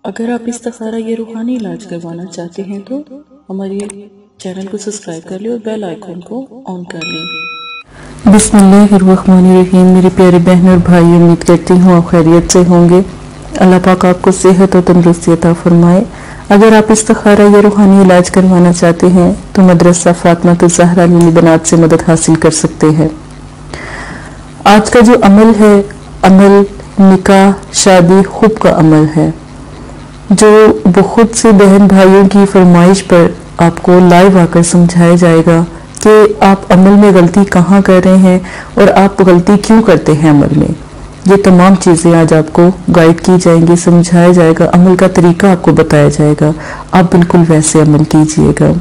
اگر آپ استخارہ یا روحانی علاج کروانا چاہتے ہیں تو ہمارے چینل کو سبسکرائب کر لیں اور بیل آئیکن کو آن کر لیں۔ بسم اللہ الرحمن الرحیم۔ میری پیارے بہن اور بھائی، امید کرتی ہوں آپ خیریت سے ہوں گے۔ اللہ پاک آپ کو صحت اور تندرستی عطا فرمائے۔ اگر آپ استخارہ یا روحانی علاج کروانا چاہتے ہیں تو مدرسہ فاطمہ الزہرا لیلی بنات سے مدد حاصل کر سکتے ہیں۔ آج کا جو عمل ہے، عمل نکاح، شادی، خوب کا عمل ہے، جو بہت سے بہن بھائیوں کی فرمائش پر آپ کو لائیو آ کر سمجھایا جائے گا کہ آپ عمل میں غلطی کہاں کر رہے ہیں اور آپ غلطی کیوں کرتے ہیں عمل میں۔ یہ تمام چیزیں آج آپ کو گائیڈ کی جائیں گی، سمجھایا جائے گا، عمل کا طریقہ آپ کو بتایا جائے گا، آپ بالکل ویسے عمل کیجئے گا۔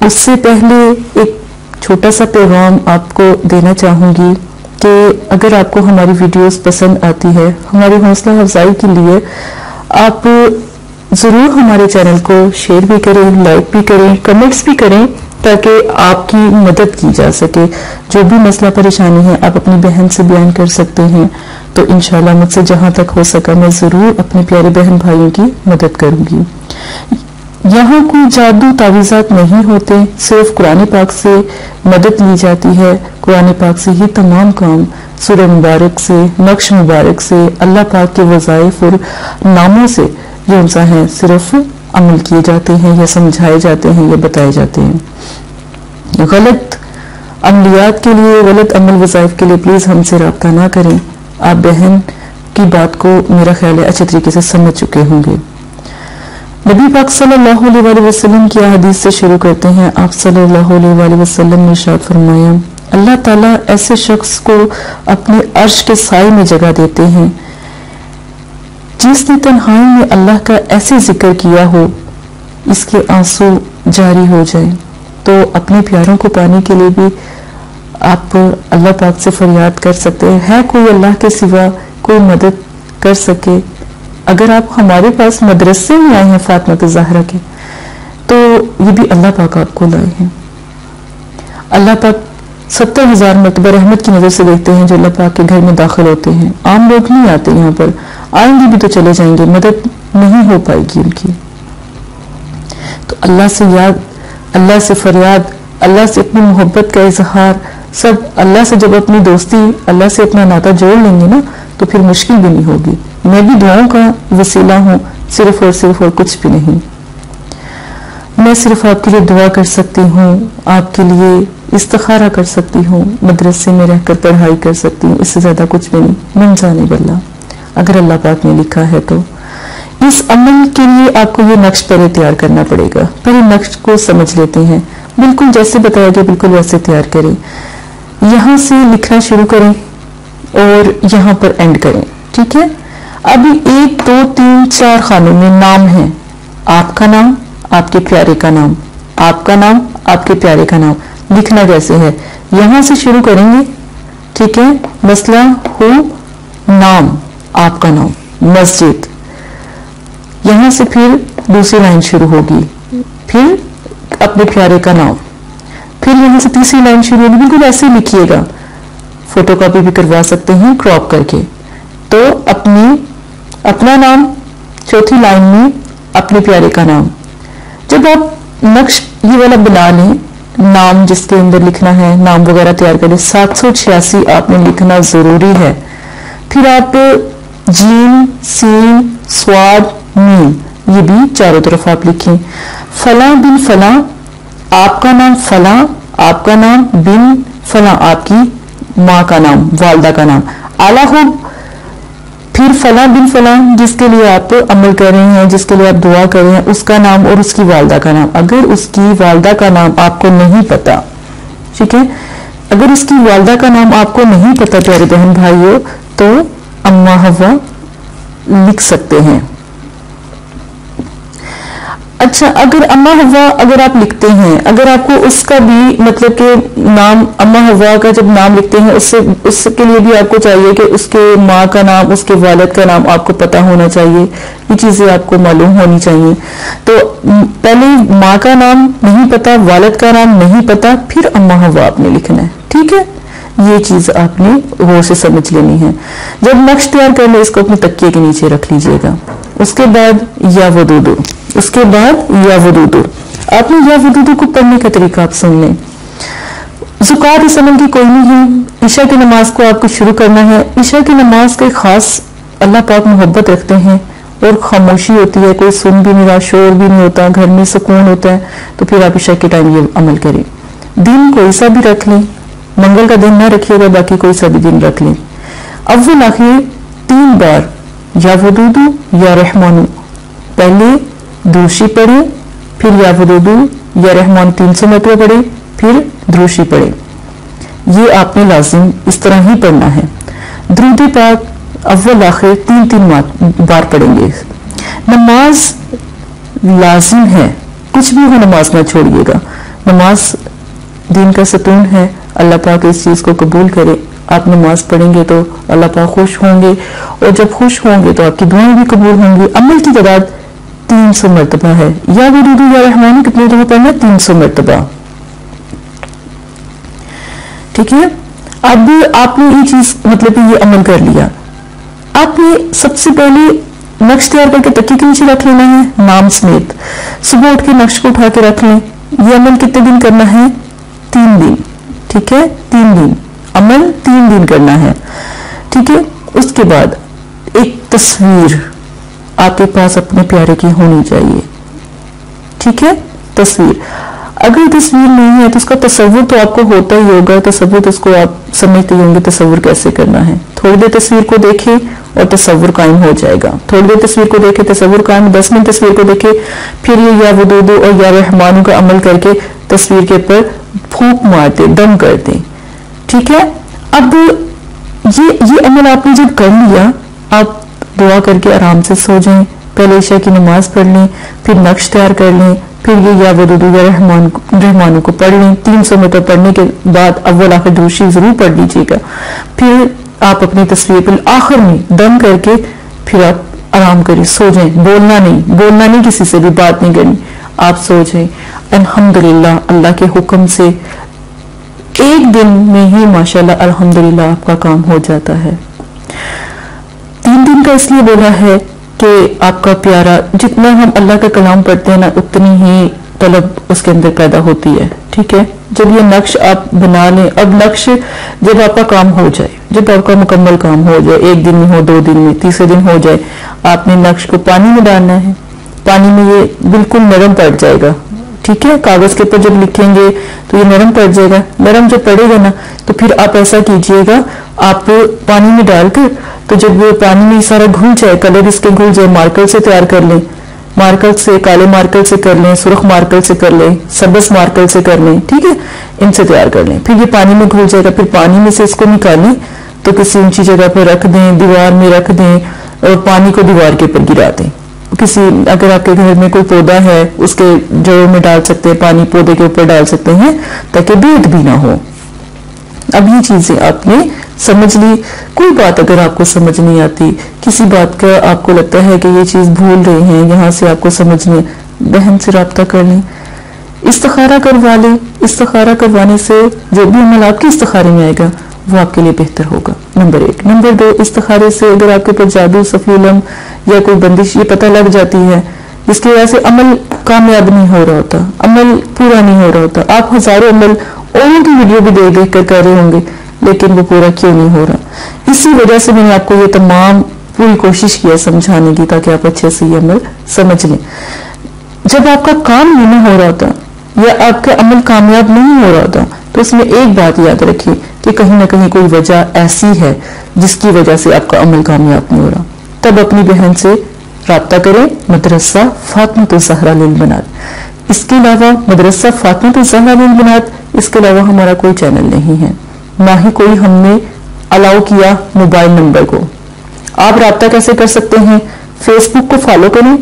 اس سے پہلے ایک چھوٹا سا پیغام آپ کو دینا چاہوں گی کہ اگر آپ کو ہماری ویڈیوز پسند آتی ہے، ہماری حوصلہ افزائی کے لیے آپ ضرور ہمارے چینل کو شیئر بھی کریں، لائک بھی کریں، کمنٹس بھی کریں، تاکہ آپ کی مدد کی جا سکے۔ جو بھی مسئلہ پریشانی ہے آپ اپنی بہن سے بیان کر سکتے ہیں، تو انشاءاللہ مجھ سے جہاں تک ہو سکا میں ضرور اپنے پیارے بہن بھائیوں کی مدد کروں گی۔ یہاں کوئی جادو تعویذات نہیں ہوتے، صرف قرآن پاک سے مدد لی جاتی ہے۔ قرآن پاک سے ہی تمام کام، سورہ مبارک سے، نقش مبارک سے، اللہ پاک کے وظائف اور ناموں سے جو ہے صرف عمل کیے جاتے ہیں یا سمجھائے جاتے ہیں یا بتائے جاتے ہیں۔ غلط عملیات کے لیے، غلط عمل وظائف کے لیے پلیز ہم سے رابطہ نہ کریں۔ آپ بہن کی بات کو میرا خیال ہے اچھے طریقے سے سمجھ چکے ہوں گے۔ نبی پاک صلی اللہ علیہ وسلم کی حدیث سے شروع کرتے ہیں۔ آپ صلی اللہ علیہ وسلم نے ارشاد فرمایا، اللہ تعالیٰ ایسے شخص کو اپنے عرش کے سائے میں جگہ دیتے ہیں جس نے تنہائی میں اللہ کا ایسے ذکر کیا ہو اس کے آنسو جاری ہو جائیں۔ تو اپنے پیاروں کو پانے کے لیے بھی آپ اللہ پاک سے فریاد کر سکتے ہیں۔ ہے کوئی اللہ کے سوا کوئی مدد کر سکے؟ اگر آپ ہمارے پاس مدرسے میں آئے ہیں فاطمہ الزہرا کے، تو یہ بھی اللہ پاک آپ کو لائے ہیں۔ اللہ پاک 70,000 مرتبہ رحمت کی نظر سے دیکھتے ہیں جو اللہ پاک کے گھر میں داخل ہوتے ہیں۔ عام لوگ نہیں آتے یہاں پر، آئیں گے بھی تو چلے جائیں گے، مدد نہیں ہو پائے گی ان کی۔ تو اللہ سے یاد، اللہ سے فریاد، اللہ سے اپنی محبت کا اظہار، سب اللہ سے جب اپنی دوستی، اللہ سے اپنا ناطہ جوڑ لیں گے نا، تو پھر مشکل بھی نہیں ہوگی۔ میں بھی دعاؤں کا وسیلہ ہوں، صرف اور کچھ بھی نہیں۔ میں صرف آپ کے لیے دعا کر سکتی ہوں، آپ کے لیے استخارہ کر سکتی ہوں، مدرسے میں رہ کر پڑھائی کر سکتی ہوں، اس سے زیادہ کچھ بھی نہیں۔ من جانب اللہ، اگر اللہ پاک نے لکھا ہے تو۔ اس عمل کے لیے آپ کو یہ نقش پہلے تیار کرنا پڑے گا۔ پہلے نقش کو سمجھ لیتے ہیں، بالکل جیسے بتایا گیا بالکل ویسے تیار کریں۔ یہاں سے لکھنا شروع کریں اور یہاں پر اینڈ کریں، ٹھیک ہے؟ ابھی 1 2 3 4 خانوں میں نام ہے، آپ کا نام، آپ کے پیارے کا نام، آپ کا نام، آپ کے پیارے کا نام۔ لکھنا کیسے ہے؟ یہاں سے شروع کریں گے، ٹھیک ہے؟ مسئلہ ہو، نام، آپ کا نام، مسجد، یہاں سے پھر دوسری لائن شروع ہوگی، پھر اپنے پیارے کا نام، پھر یہاں سے تیسری لائن شروع ہوگی۔ بالکل ایسے ہی لکھیے گا، فوٹو کاپی بھی کروا سکتے ہیں کراپ کر کے۔ تو اپنا نام، چوتھی لائن میں اپنے پیارے کا نام۔ جب آپ نقش یہ والا بنا لیں، نام جس کے اندر لکھنا ہے، نام وغیرہ تیار کریں، 786 آپ نے لکھنا ضروری ہے۔ پھر آپ جیم، سین، سواد، میم، یہ بھی چاروں طرف آپ لکھیں۔ فلاں بن فلاں، آپ کا نام فلاں، آپ کا نام بن فلاں، آپ کی ماں کا نام، والدہ کا نام۔ اعلیٰ خوب، پھر فلاں بن فلاں جس کے لیے آپ عمل کر رہے ہیں، جس کے لیے آپ دعا کر رہے ہیں، اس کا نام اور اس کی والدہ کا نام۔ اگر اس کی والدہ کا نام آپ کو نہیں پتا، ٹھیک ہے، اگر اس کی والدہ کا نام آپ کو نہیں پتا پیارے بہن بھائیوں، تو اماں حوا لکھ سکتے ہیں۔ اچھا، اگر اماں حوا اگر آپ لکھتے ہیں، اگر آپ کو اس کا بھی مطلب کہ نام، اماں حوا کا جب نام لکھتے ہیں، اس کے لیے بھی آپ کو چاہیے کہ اس کے ماں کا نام، اس کے والد کا نام آپ کو پتا ہونا چاہیے، یہ چیزیں آپ کو معلوم ہونی چاہیے۔ تو پہلے ماں کا نام نہیں پتا، والد کا نام نہیں پتا، پھر اماں حوا آپ نے لکھنا ہے، ٹھیک ہے؟ یہ چیز آپ نے غور سے سمجھ لینی ہے۔ جب نقش تیار کر لیں، اس کو اپنے تکیے کے نیچے رکھ لیجئے گا۔ اس کے بعد یا وضودو، اس کے بعد یا وضودو. آپ نے یا وضودو کو پڑھنے کا طریقہ آپ سن لیں. زکات اس عمل کی کوئی نہیں ہے. عشاء کی نماز کو آپ کو شروع کرنا ہے. عشاء کی نماز کے خاص اللہ پاک محبت رکھتے ہیں اور خاموشی ہوتی ہے، کوئی سن بھی نہیں رہا، شور بھی نہیں ہوتا، گھر میں سکون ہوتا ہے، تو پھر آپ عشاء کے ٹائم یہ عمل کریں. دن کوئی سا بھی رکھ لیں، منگل کا دن نہ رکھیے گا، باقی کوئی سا بھی دن رکھ لیں. اول آخر 3 بار یا ودودو یا رحمانو، پہلے دروشی پڑھیں، پھر یا ودودو یا رحمان 300 مرتبہ پڑھیں، پھر دروشی پڑھیں. یہ آپ نے لازم اس طرح ہی پڑھنا ہے. درود پاک اول آخر 3 بار پڑھیں گے. نماز لازم ہے، کچھ بھی ہو نماز نہ چھوڑیے گا. نماز دین کا ستون ہے. اللہ پاک اس چیز کو قبول کرے. آپ نماز پڑھیں گے تو اللہ پاک خوش ہوں گے، اور جب خوش ہوں گے تو آپ کی دعائیں بھی قبول ہوں گی. عمل کی تعداد 300 مرتبہ ہے. یا ودودو یا رحمانی کتنے دفعہ پڑھنا ہے؟ 300 مرتبہ. ٹھیک ہے. اب آپ نے یہ چیز مطلب کہ یہ عمل کر لیا. آپ نے سب سے پہلے نقش تیار کر کے تکیے کے نیچے رکھ لینا ہے نام سمیت. صبح اٹھ کے نقش کو اٹھا کے رکھ لیں. یہ عمل کتنے دن کرنا ہے؟ 3 دن. ٹھیک ہے، 3 دن عمل 3 دن کرنا ہے. ٹھیک ہے. اس کے بعد ایک تصویر آپ کے پاس اپنے پیارے کی ہونی چاہیے. ٹھیک ہے. تصویر اگر تصویر نہیں ہے تو اس کا تصور تو آپ کو ہوتا ہی ہوگا. تصور تو اس کو آپ سمجھتے ہوں گے تصور کیسے کرنا ہے. تھوڑی دیر تصویر کو دیکھیں اور تصور قائم ہو جائے گا. تھوڑی دیر تصویر کو دیکھیں، تصور قائم. 10 منٹ تصویر کو دیکھیں، پھر یہ یا ودودو اور یا رحمانو کا عمل کر کے تصویر کے اوپر پھونک مارتے، دم کرتے. ٹھیک ہے. اب یہ عمل آپ نے جب کر لیا، آپ دعا کر کے آرام سے سو جائیں. پہلے عشاء کی نماز پڑھ لیں، پھر نقش تیار کر لیں، پھر یہ یا ودودو یا رحمانو کو پڑھ لیں. 300 مرتبہ پڑھنے کے بعد اول آخر دروشی ضرور پڑھ لیجیے گا. پھر آپ اپنی تصویر پر آخر میں دم کر کے پھر آپ آرام کریں، سو جائیں. بولنا نہیں، کسی سے بھی بات نہیں کرنی. آپ سو جائیں. الحمدللہ اللہ کے حکم سے ایک دن میں ہی ماشاءاللہ الحمدللہ آپ کا کام ہو جاتا ہے. 3 دن کا اس لیے بولا ہے کہ آپ کا پیارا جتنا ہم اللہ کا کلام پڑھتے ہیں نا، اتنی ہی طلب اس کے اندر پیدا ہوتی ہے. ٹھیک ہے. جب یہ نقش آپ بنا لیں، اب نقش جب آپ کا کام ہو جائے، جب آپ کا مکمل کام ہو جائے، 1 دن میں ہو، 2 دن میں، تیسرے دن ہو جائے، آپ نے نقش کو پانی میں ڈالنا ہے. پانی میں یہ بالکل نرم پڑ جائے گا. ٹھیک ہے. کاغذ کے اوپر جب لکھیں گے تو یہ نرم پڑ جائے گا. نرم جب پڑے گا نا تو پھر آپ ایسا کیجئے گا، آپ پانی میں ڈال کر، تو جب وہ پانی میں سارا گھل جائے، کلر اس کے گھل جائے، مارکر سے تیار کر لیں. مارکر سے، کالے مارکر سے کر لیں، سرخ مارکر سے کر لیں، سبز مارکر سے کر لیں. ٹھیک ہے. ان سے تیار کر لیں. پھر یہ پانی میں گھل جائے گا. پھر پانی میں سے اس کو نکالیں تو کسی اونچی جگہ پہ رکھ دیں، دیوار میں رکھ دیں، اور پانی کو دیوار کے اوپر گرا دیں. اگر آپ کے گھر میں کوئی پودا ہے، اس کے جڑوں میں ڈال سکتے ہیں، پانی پودے کے اوپر ڈال سکتے ہیں تاکہ بھید بھی نہ ہو. اب یہ چیزیں آپ نے سمجھ لی. کوئی بات اگر آپ کو سمجھ نہیں آتی، کسی بات کا آپ کو لگتا ہے کہ یہ چیز بھول رہے ہیں، یہاں سے آپ کو سمجھنے، بہن سے رابطہ کر لیں، استخارہ کروا لیں. استخارہ کروانے سے جو بھی عمل آپ کے استخارے میں آئے گا وہ آپ کے لیے بہتر ہوگا. نمبر 1. نمبر 2، استخارے سے اگر آپ کے پاس جادو، صفی علم یا کوئی بندش یہ پتہ لگ جاتی ہے جس کی وجہ سے عمل کامیاب نہیں ہو رہا ہوتا، عمل پورا نہیں ہو رہا ہوتا، آپ ہزاروں عمل اوروں کی ویڈیو بھی دیکھ کر کر رہے ہوں گے لیکن وہ پورا کیوں نہیں ہو رہا، اسی وجہ سے میں نے آپ کو یہ تمام پوری کوشش کیا سمجھانے کی تاکہ آپ اچھے سے یہ عمل سمجھ لیں. جب آپ کا کام نہیں ہو رہا ہوتا یا آپ کا عمل کامیاب نہیں ہو رہا ہوتا تو اس میں ایک بات یاد رکھیے کہ کہیں نہ کہیں کوئی وجہ ایسی ہے جس کی وجہ سے آپ کا عمل کامیاب نہیں ہو رہا. تب اپنی بہن سے رابطہ کریں. مدرسہ فاطمۃ الزہرا للبنات. اس کے علاوہ مدرسہ فاطمۃ الزہرا للبنات، اس کے علاوہ ہمارا کوئی چینل نہیں ہے، نہ ہی کوئی ہم نے الاؤ کیا موبائل نمبر کو. آپ رابطہ کیسے کر سکتے ہیں؟ فیس بک کو فالو کریں،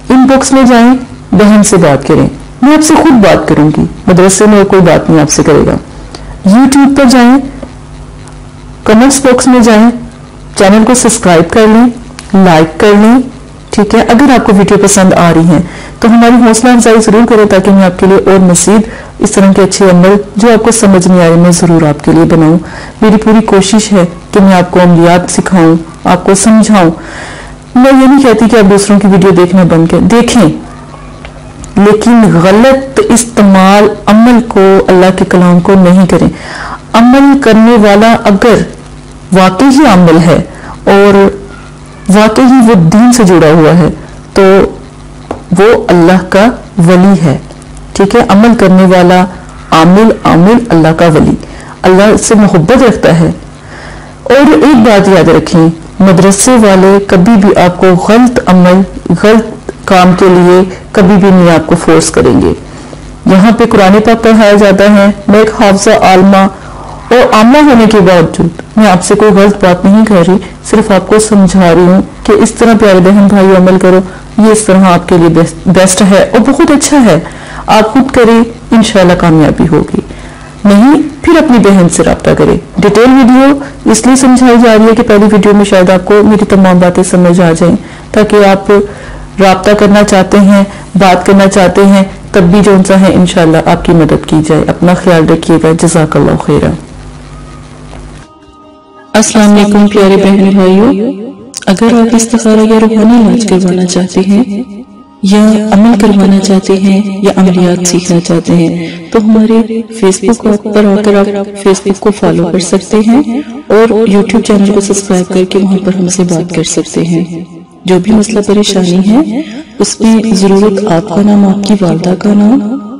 ان باکس میں جائیں، بہن سے بات کریں. میں آپ سے خود بات کروں گی، مدرسے میں کوئی بات نہیں آپ سے کرے گا. یوٹیوب پر جائیں، کمنٹس باکس میں جائیں، چینل کو سبسکرائب کر لیں، لائک کر لیں. ٹھیک ہے. اگر آپ کو ویڈیو پسند آ رہی ہیں تو ہماری حوصلہ افزائی ضرور کریں تاکہ میں آپ کے لیے اور مزید اس طرح کے اچھے عمل جو آپ کو سمجھ نہیں آ رہے میں ضرور آپ کے لیے بناؤں. میری پوری کوشش ہے کہ میں آپ کو عملیات سکھاؤں، آپ کو سمجھاؤں. میں یہ نہیں کہتی کہ آپ دوسروں کی ویڈیو دیکھنا بند کریں، دیکھیں، لیکن غلط استعمال عمل کو، اللہ کے کلام کو نہیں کریں۔ عمل کرنے والا اگر واقعی ہی عمل ہے اور واقعی ہی وہ دین سے جڑا ہوا ہے تو وہ اللہ کا ولی ہے، ٹھیک ہے؟ عمل کرنے والا عامل اللہ کا ولی، اللہ سے محبت رکھتا ہے۔ اور ایک بات یاد رکھیں، مدرسے والے کبھی بھی آپ کو غلط عمل، غلط کام کے لیے کبھی بھی نہیں آپ کو فورس کریں گے۔ یہاں پہ قرآن پاک پڑھایا جاتا ہے، میں ایک حافظہ عالمہ اور عامہ ہونے کے باوجود میں آپ سے کوئی غلط بات نہیں کر رہی، صرف آپ کو سمجھا رہی ہوں کہ اس طرح پیارے بہن بھائی عمل کرو، یہ اس طرح آپ کے لیے بیسٹ ہے اور بہت اچھا ہے، آپ خود کریں، انشاءاللہ کامیابی ہوگی، نہیں پھر اپنی بہن سے رابطہ کریں۔ ڈیٹیل ویڈیو اس لیے سمجھائی جا رہی ہے کہ پہلی ویڈیو میں شاید آپ کو میری تمام باتیں سمجھ آ جائیں، تاکہ آپ رابطہ کرنا چاہتے ہیں، بات کرنا چاہتے ہیں، تب بھی جو انسا ہے انشاءاللہ آپ کی مدد کی جائے۔ اپنا خیال رکھیے گا، جزاک اللہ خیرہ۔ السلام علیکم پیارے بہن بھائیوں، اگر آپ استخارہ یا روحانی علاج کروانا چاہتے ہیں یا عمل کروانا چاہتے ہیں یا عملیات سیکھنا چاہتے ہیں تو ہمارے فیس بک پر آ کر آپ فیس بک کو فالو کر سکتے ہیں اور یوٹیوب چینل کو سبسکرائب کر کے وہاں پر ہم سے بات کر سکتے ہیں۔ جو بھی مسئلہ پریشانی ہے اس میں ضرورت آپ کا نام، آپ کی والدہ کا نام،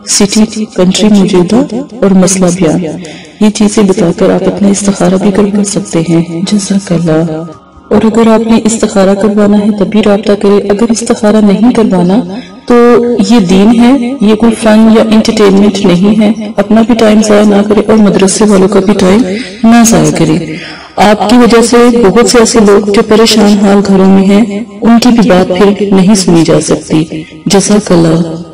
سٹی، کنٹری موجودہ اور مسئلہ بیان، یہ چیزیں بتا کر آپ اپنا استخارہ بھی کروا سکتے ہیں۔ جزاک اللہ۔ اور اگر آپ نے استخارہ کروانا ہے تب بھی رابطہ کرے، اگر استخارہ نہیں کروانا تو یہ دین ہے، یہ کوئی فن یا انٹرٹینمنٹ نہیں ہے، اپنا بھی ٹائم ضائع نہ کرے اور مدرسے والوں کا بھی ٹائم نہ ضائع کرے۔ آپ کی وجہ سے بہت سے ایسے لوگ جو پریشان حال گھروں میں ہیں ان کی بھی بات پھر نہیں سنی جا سکتی۔ جزاک اللہ۔